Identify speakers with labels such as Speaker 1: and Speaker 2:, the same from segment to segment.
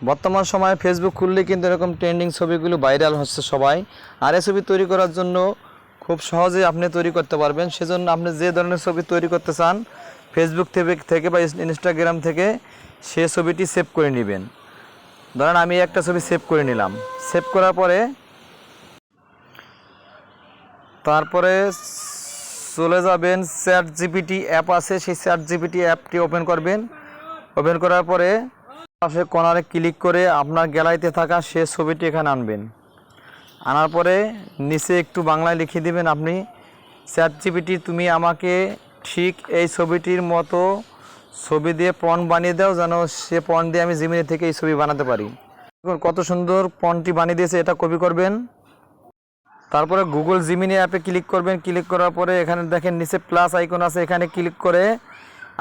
Speaker 1: বর্তমান সময়ে ফেসবুক খুললে কিন্তু এরকম ট্রেন্ডিং ছবিগুলো ভাইরাল হচ্ছে সবাই। আর এই ছবি তৈরি করার জন্য খুব সহজেই আপনি তৈরি করতে পারবেন। সেজন্য আপনি যে ধরনের ছবি তৈরি করতে চান ফেসবুক থেকে বা ইনস্টাগ্রাম থেকে সে ছবিটি সেভ করে নেবেন। ধরেন আমি একটা ছবি সেভ করে নিলাম। সেভ করার পরে তারপরে চলে যাবেন চ্যাট জিপিটি অ্যাপ আছে, সেই চ্যাট জিপিটি অ্যাপটি ওপেন করবেন। ওপেন করার পরে পাশে কর্নারে ক্লিক করে আপনার গ্যালারিতে থাকা সে ছবিটি এখানে আনবেন। আনার পরে নিচে একটু বাংলায় লিখে দিবেন আপনি, চ্যাট জিপিটি তুমি আমাকে ঠিক এই ছবিটির মতো ছবি দিয়ে প্রম্পট বানিয়ে দাও, যেন সে প্রম্পট দিয়ে আমি জিমিনি থেকে এই ছবি বানাতে পারি। কত সুন্দর প্রম্পটটি বানিয়ে দিয়েছে, এটা কপি করবেন। তারপরে গুগল জিমিনি অ্যাপে ক্লিক করবেন। ক্লিক করার পরে এখানে দেখেন নিচে প্লাস আইকন আছে, এখানে ক্লিক করে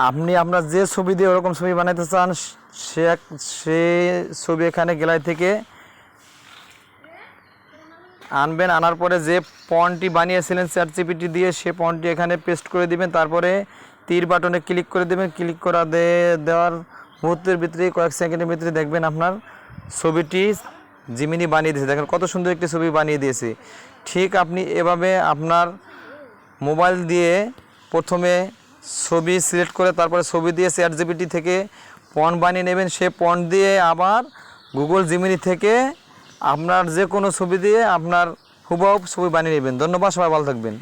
Speaker 1: আপনি আপনার যে ছবি দিয়ে ওরকম ছবি বানাতে চান সে ছবি এখানে গ্যালারি থেকে আনবেন। আনার পরে যে প্রম্পটটি বানিয়েছিলেন চ্যাট জিপিটি দিয়ে সে প্রম্পটটি এখানে পেস্ট করে দিবেন। তারপরে তীর বাটনে ক্লিক করে দেবেন। ক্লিক করা দেওয়ার মুহূর্তের ভিতরে কয়েক সেকেন্ডের ভিতরে দেখবেন আপনার ছবিটি জিমিনি বানিয়ে দিয়েছে। দেখেন কত সুন্দর একটি ছবি বানিয়ে দিয়েছে। ঠিক আপনি এভাবে আপনার মোবাইল দিয়ে প্রথমে ছবি সিলেক্ট করে তারপরে ছবি দিয়ে চ্যাট জিপিটি থেকে প্রম্পট বানিয়ে নেবেন। সে প্রম্পট দিয়ে আবার গুগল জিমিনি থেকে আপনার যে কোনো ছবি দিয়ে আপনার হুবহু ছবি বানিয়ে নেবেন। ধন্যবাদ, সবাই ভালো থাকবেন।